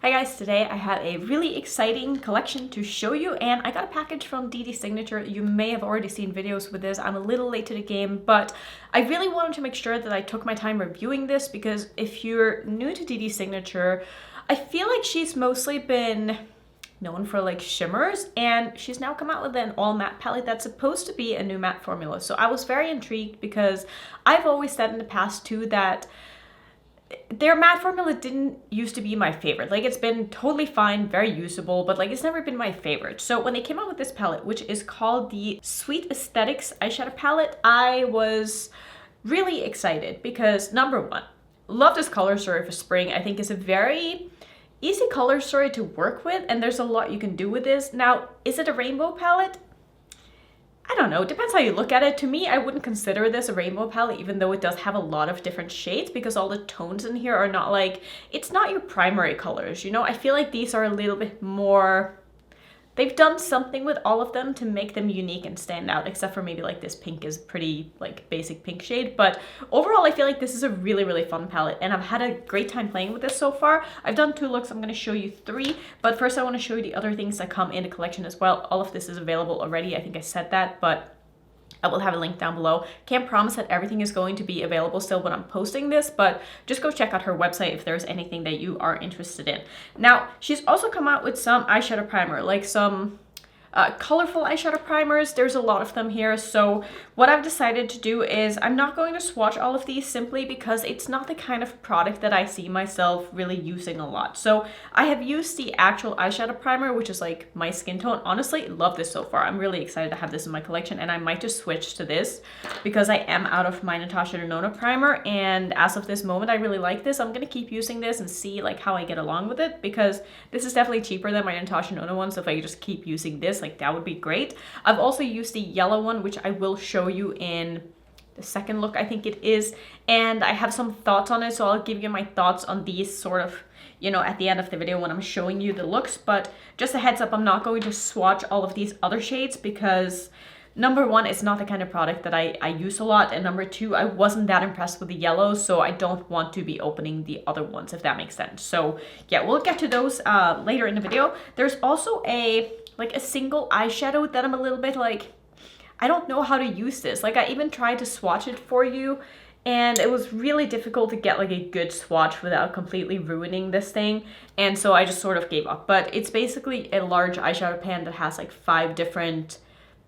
Hi guys, today I have a really exciting collection to show you, and I got a package from DeDe Signature. You may have already seen videos with this. I'm a little late to the game, but I really wanted to make sure that I took my time reviewing this because if you're new to DeDe Signature, I feel like she's mostly been known for like shimmers, and she's now come out with an all matte palette that's supposed to be a new matte formula. So I was very intrigued because I've always said in the past too that their matte formula didn't used to be my favorite. Like, it's been totally fine, very usable, but like it's never been my favorite. So when they came out with this palette, which is called the Sweet Aesthetics eyeshadow palette, I was really excited because number one, love this color story for spring. I think it's a very easy color story to work with, and there's a lot you can do with this. Now, is it a rainbow palette? I don't know, it depends how you look at it. To me, I wouldn't consider this a rainbow palette, even though it does have a lot of different shades, because all the tones in here are not like, it's not your primary colors, you know? I feel like these are a little bit more, they've done something with all of them to make them unique and stand out, except for maybe like this pink is pretty like basic pink shade. But overall, I feel like this is a really, really fun palette, and I've had a great time playing with this so far. I've done 2 looks, I'm gonna show you 3, but first I wanna show you the other things that come in the collection as well. All of this is available already, I think I said that, but I will have a link down below. Can't promise that everything is going to be available still when I'm posting this, but just go check out her website if there's anything that you are interested in. Now, she's also come out with some eyeshadow primer, like some colorful eyeshadow primers. There's a lot of them here. So what I've decided to do is I'm not going to swatch all of these simply because it's not the kind of product that I see myself really using a lot. So I have used the actual eyeshadow primer, which is like my skin tone. Honestly, love this so far. I'm really excited to have this in my collection, and I might just switch to this because I am out of my Natasha Denona primer, and as of this moment I really like this. I'm gonna keep using this and see like how I get along with it, because this is definitely cheaper than my Natasha Denona one, so if I just keep using this, like that would be great. I've also used the yellow one, which I will show you in the second look, I think it is, and I have some thoughts on it, so I'll give you my thoughts on these sort of, you know, at the end of the video when I'm showing you the looks. But just a heads up, I'm not going to swatch all of these other shades because number one, it's not the kind of product that I use a lot, and number two, I wasn't that impressed with the yellows, so I don't want to be opening the other ones, if that makes sense. So yeah, we'll get to those later in the video. There's also a single eyeshadow that I'm a little bit like, I don't know how to use this. Like, I even tried to swatch it for you, and it was really difficult to get like a good swatch without completely ruining this thing, and so I just sort of gave up. But it's basically a large eyeshadow pan that has like 5 different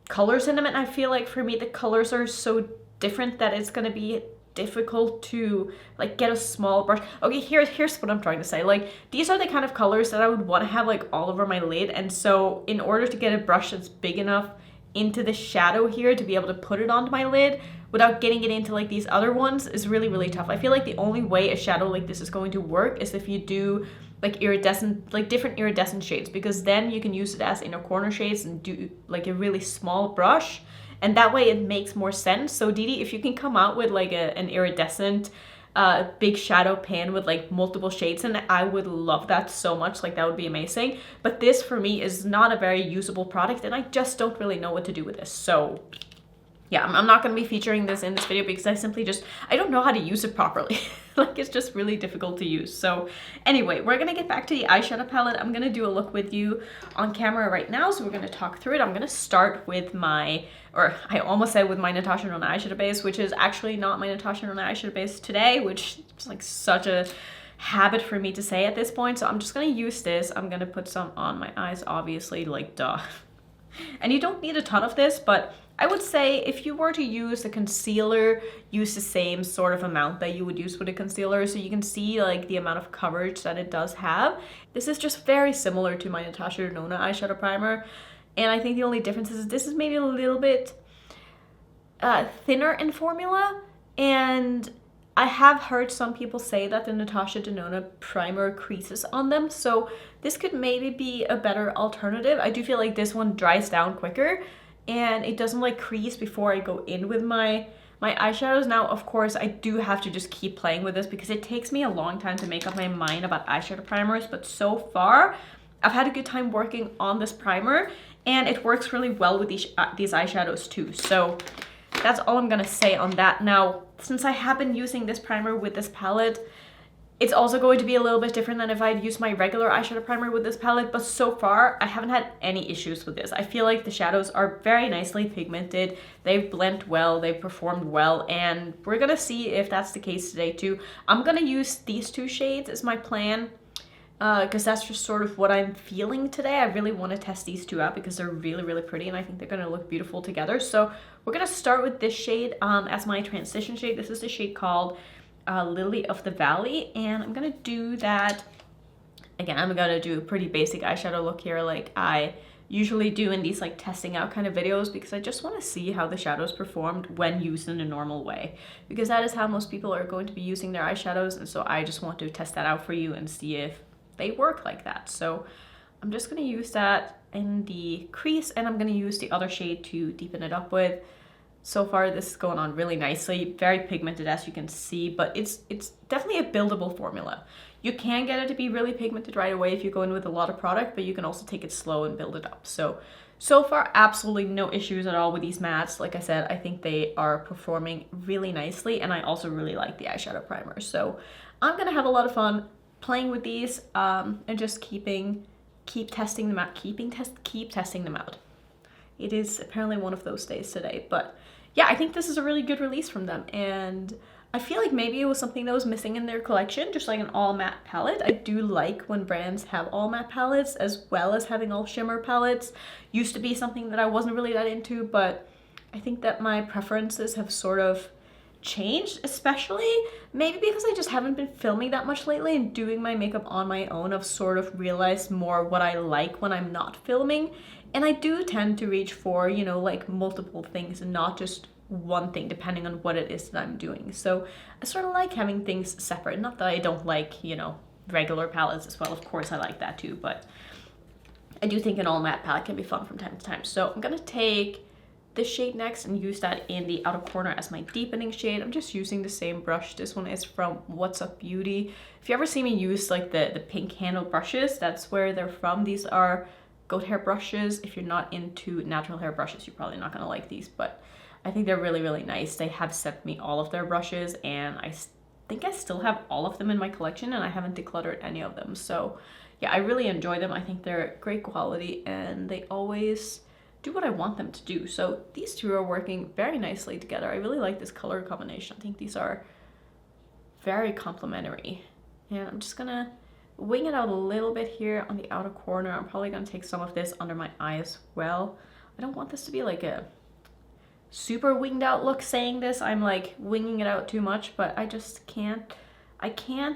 colors in them, and I feel like for me the colors are so different that it's gonna be difficult to like get a small brush. Okay, here's what I'm trying to say. Like, these are the kind of colors that I would want to have like all over my lid, and so in order to get a brush that's big enough into the shadow here to be able to put it onto my lid without getting it into like these other ones is really, really tough. I feel like the only way a shadow like this is going to work is if you do like iridescent, like different iridescent shades, because then you can use it as inner corner shades and do like a really small brush, and that way it makes more sense. So DeDe, if you can come out with like an iridescent big shadow pan with like multiple shades in it, I would love that so much. Like, that would be amazing. But this for me is not a very usable product, and I just don't really know what to do with this. So yeah, I'm not going to be featuring this in this video because I don't know how to use it properly. Like, it's just really difficult to use. So anyway, we're going to get back to the eyeshadow palette. I'm going to do a look with you on camera right now, so we're going to talk through it. I'm going to start with my, or I almost said with my Natasha Denona eyeshadow base, which is actually not my Natasha Denona eyeshadow base today, which is like such a habit for me to say at this point. So I'm just going to use this. I'm going to put some on my eyes, obviously, like duh. And you don't need a ton of this, but I would say if you were to use a concealer, use the same sort of amount that you would use with a concealer, so you can see like the amount of coverage that it does have. This is just very similar to my Natasha Denona eyeshadow primer, and I think the only difference is this is maybe a little bit thinner in formula, and I have heard some people say that the Natasha Denona primer creases on them, so this could maybe be a better alternative. I do feel like this one dries down quicker, and it doesn't like crease before I go in with my eyeshadows. Now, of course, I do have to just keep playing with this because it takes me a long time to make up my mind about eyeshadow primers, but so far, I've had a good time working on this primer, and it works really well with these eyeshadows too. So that's all I'm gonna say on that. Now, since I have been using this primer with this palette, It's also going to be a little bit different than if I'd used my regular eyeshadow primer with this palette, but so far I haven't had any issues with this. I feel like the shadows are very nicely pigmented, they've blended well, they've performed well, and we're gonna see if that's the case today too. I'm gonna use these two shades as my plan, because that's just sort of what I'm feeling today. I really want to test these two out because they're really, really pretty, and I think they're gonna look beautiful together. So we're gonna start with this shade as my transition shade. This is the shade called Lily of the Valley, and I'm gonna do that again. I'm gonna do a pretty basic eyeshadow look here, like I usually do in these like testing out kind of videos, because I just want to see how the shadows performed when used in a normal way, because that is how most people are going to be using their eyeshadows, and so I just want to test that out for you and see if they work like that. So I'm just gonna use that in the crease, and I'm gonna use the other shade to deepen it up with. So far, this is going on really nicely, very pigmented as you can see, but it's definitely a buildable formula. You can get it to be really pigmented right away if you go in with a lot of product, but you can also take it slow and build it up. So far, absolutely no issues at all with these mattes. Like I said, I think they are performing really nicely, and I also really like the eyeshadow primer. So I'm gonna have a lot of fun playing with these and just keep testing them out, keep testing them out. It is apparently one of those days today, but yeah, I think this is a really good release from them, and I feel like maybe it was something that was missing in their collection, just like an all matte palette. I do like when brands have all matte palettes as well as having all shimmer palettes. Used to be something that I wasn't really that into, but I think that my preferences have sort of changed, especially maybe because I just haven't been filming that much lately and doing my makeup on my own. I've sort of realized more what I like when I'm not filming, and I do tend to reach for, you know, like multiple things and not just one thing depending on what it is that I'm doing. So I sort of like having things separate. Not that I don't like, you know, regular palettes as well. Of course I like that too, but I do think an all matte palette can be fun from time to time. So I'm gonna take this shade next and use that in the outer corner as my deepening shade. I'm just using the same brush. This one is from What's Up Beauty. If you ever see me use like the pink handle brushes, that's where they're from. These are goat hair brushes. If you're not into natural hair brushes, you're probably not gonna like these, but I think they're really, really nice. They have sent me all of their brushes, and I think I still have all of them in my collection, and I haven't decluttered any of them. So yeah, I really enjoy them. I think they're great quality, and they always do what I want them to do. So these two are working very nicely together. I really like this color combination. I think these are very complementary. And I'm just gonna wing it out a little bit here on the outer corner. I'm probably gonna take some of this under my eye as well. I don't want this to be like a super winged out look saying this. I'm like winging it out too much, but I just can't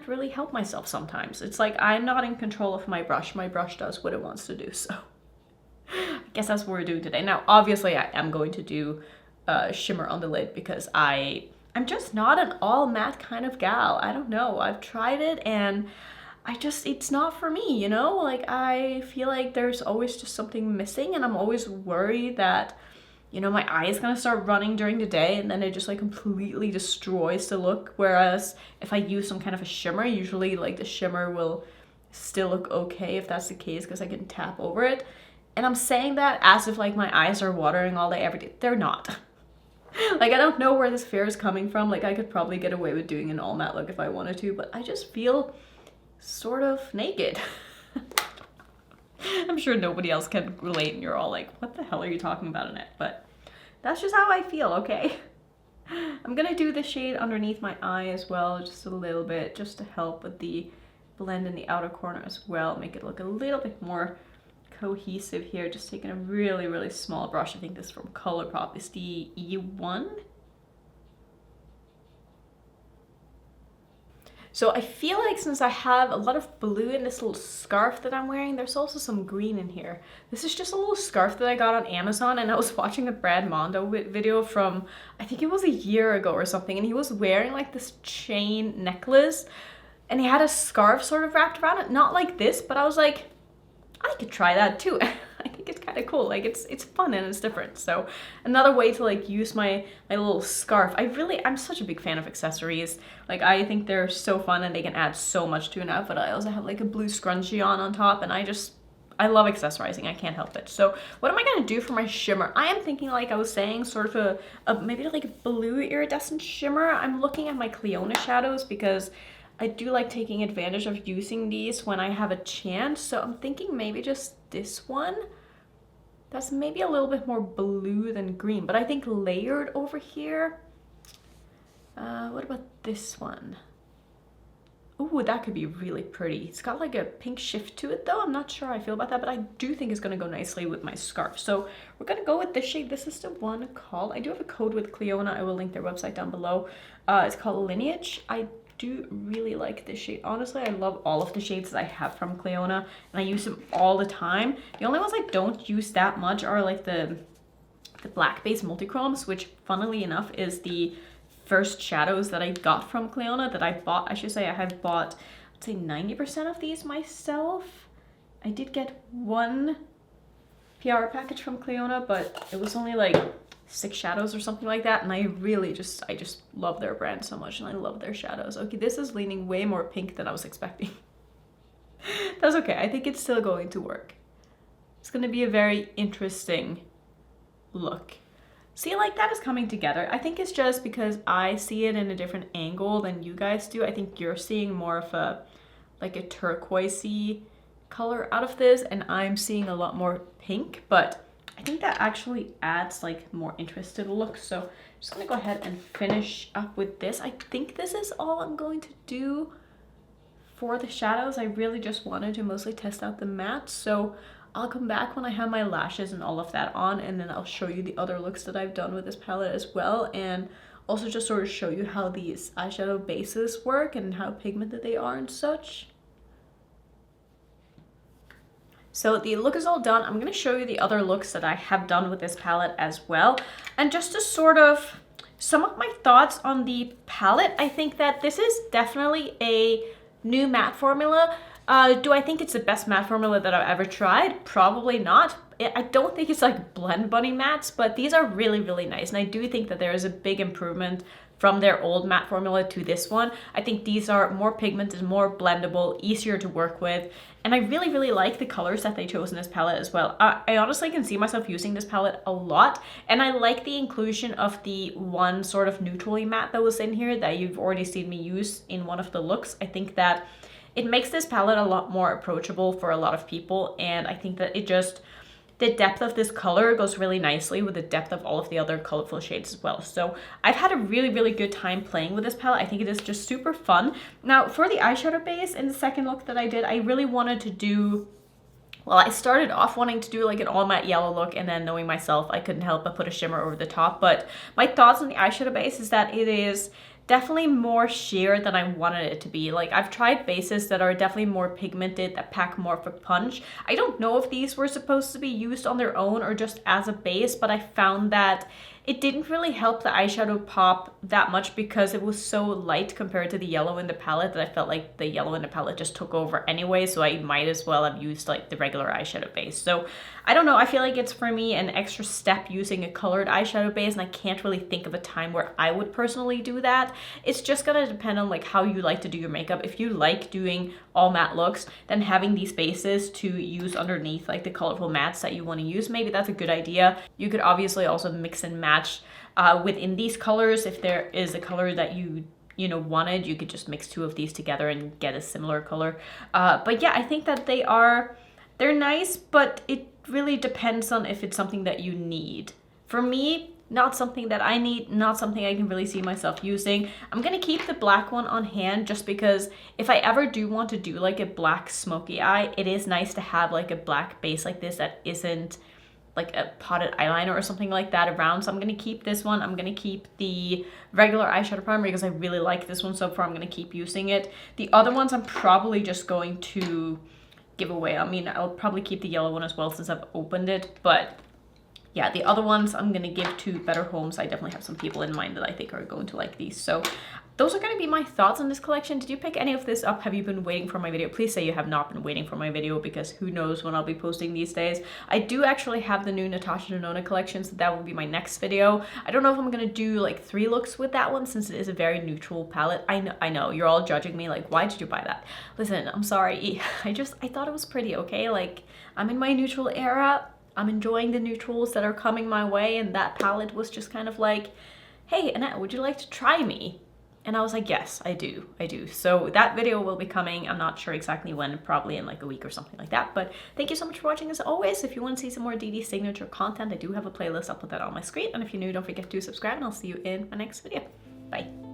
really help myself sometimes. It's like I'm not in control of my brush. My brush does what it wants to do, so I guess that's what we're doing today. Now, obviously I am going to do shimmer on the lid because I'm just not an all matte kind of gal. I don't know. I've tried it and it's not for me, you know? Like I feel like there's always just something missing, and I'm always worried that, you know, my eye is gonna start running during the day and then it just like completely destroys the look. Whereas if I use some kind of a shimmer, usually like the shimmer will still look okay if that's the case because I can tap over it. And I'm saying that as if like my eyes are watering all day every day. They're not. Like I don't know where this fear is coming from. Like I could probably get away with doing an all matte look if I wanted to, but I just feel sort of naked. I'm sure nobody else can relate and you're all like, what the hell are you talking about, Annette? But that's just how I feel, okay? I'm gonna do the shade underneath my eye as well, just a little bit, just to help with the blend in the outer corner as well, make it look a little bit more cohesive here. Just taking a really, really small brush. I think this is from Colourpop. It's the E1. So I feel like since I have a lot of blue in this little scarf that I'm wearing, there's also some green in here. This is just a little scarf that I got on Amazon, and I was watching a Brad Mondo video from, I think it was a year ago or something, and he was wearing like this chain necklace, and he had a scarf sort of wrapped around it. Not like this, but I was like, I could try that too. I think it's kind of cool. Like it's fun and it's different. So another way to like use my little scarf. I'm such a big fan of accessories. Like I think they're so fun and they can add so much to an outfit. I also have like a blue scrunchie on top, and I love accessorizing. I can't help it. So what am I gonna do for my shimmer? I am thinking, like I was saying, sort of a maybe like a blue iridescent shimmer. I'm looking at my Cliona shadows because I do like taking advantage of using these when I have a chance. So I'm thinking maybe just this one. That's maybe a little bit more blue than green, but I think layered over here. What about this one? Ooh, that could be really pretty. It's got like a pink shift to it though. I'm not sure how I feel about that, but I do think it's gonna go nicely with my scarf. So we're gonna go with this shade. This is the one called, I do have a code with Cleona. I will link their website down below. It's called Lineage. I do really like this shade. Honestly, I love all of the shades that I have from Cleona and I use them all the time. The only ones I don't use that much are like the black base multichromes, which funnily enough is the first shadows that I got from Cleona that I bought. I should say I have bought, I'd say 90% of these myself. I did get one PR package from Cleona, but it was only like 6 shadows or something like that. And I just love their brand so much and I love their shadows. Okay, this is leaning way more pink than I was expecting. That's okay. I think it's still going to work. It's going to be a very interesting look. See, like that is coming together. I think it's just because I see it in a different angle than you guys do. I think you're seeing more of a, like a turquoisey color out of this and I'm seeing a lot more pink, but I think that actually adds like more interest to the look. So I'm just gonna go ahead and finish up with this. I think this is all I'm going to do for the shadows. I really just wanted to mostly test out the matte. So I'll come back when I have my lashes and all of that on, and then I'll show you the other looks that I've done with this palette as well, and also just sort of show you how these eyeshadow bases work and how pigmented they are and such. So the look is all done. I'm going to show you the other looks that I have done with this palette as well. And just to sort of sum up my thoughts on the palette, I think that this is definitely a new matte formula. Do I think it's the best matte formula that I've ever tried? Probably not. I don't think it's like Blend Bunny mattes, but these are really, really nice. And I do think that there is a big improvement from their old matte formula to this one. I think these are more pigmented, more blendable, easier to work with. And I really, really like the colors that they chose in this palette as well. I honestly can see myself using this palette a lot. And I like the inclusion of the one sort of neutrally matte that was in here that you've already seen me use in one of the looks. I think that it makes this palette a lot more approachable for a lot of people, and I think that it just, the depth of this color goes really nicely with the depth of all of the other colorful shades as well. So I've had a really, really good time playing with this palette. I think it is just super fun. Now for the eyeshadow base in the second look that I did, I really wanted to do, well, I started off wanting to do like an all matte yellow look, and then knowing myself, I couldn't help but put a shimmer over the top. But my thoughts on the eyeshadow base is that it is definitely more sheer than I wanted it to be. Like I've tried bases that are definitely more pigmented, that pack more of a punch. I don't know if these were supposed to be used on their own or just as a base, but I found that it didn't really help the eyeshadow pop that much because it was so light compared to the yellow in the palette that I felt like the yellow in the palette just took over anyway, so I might as well have used like the regular eyeshadow base. So I don't know, I feel like it's for me an extra step using a colored eyeshadow base, and I can't really think of a time where I would personally do that. It's just gonna depend on like how you like to do your makeup. If you like doing all matte looks, then having these bases to use underneath like the colorful mattes that you want to use, maybe that's a good idea. You could obviously also mix and match within these colors. If there is a color that you wanted, you could just mix 2 of these together and get a similar color. But yeah, I think that they're nice, but it really depends on if it's something that you need. For me, not something that I need, not something I can really see myself using. I'm gonna keep the black one on hand just because if I ever do want to do like a black smoky eye, it is nice to have like a black base like this that isn't like a potted eyeliner or something like that around. So I'm gonna keep this one. I'm gonna keep the regular eyeshadow primer because I really like this one so far. I'm gonna keep using it. The other ones I'm probably just going to give away. I mean, I'll probably keep the yellow one as well since I've opened it, but yeah, the other ones I'm gonna give to better homes. I definitely have some people in mind that I think are going to like these. So those are gonna be my thoughts on this collection. Did you pick any of this up? Have you been waiting for my video? Please say you have not been waiting for my video because who knows when I'll be posting these days. I do actually have the new Natasha Denona collection, so that will be my next video. I don't know if I'm gonna do like 3 looks with that one since it is a very neutral palette. I know, you're all judging me like, why did you buy that? Listen, I'm sorry. I thought it was pretty, okay? Like, I'm in my neutral era. I'm enjoying the neutrals that are coming my way, and that palette was just kind of like, hey, Annette, would you like to try me? And I was like, yes, I do. So that video will be coming. I'm not sure exactly when, probably in like a week or something like that. But thank you so much for watching as always. If you want to see some more DeDe Signature content, I do have a playlist. I'll put that on my screen. And if you're new, don't forget to subscribe, and I'll see you in my next video. Bye.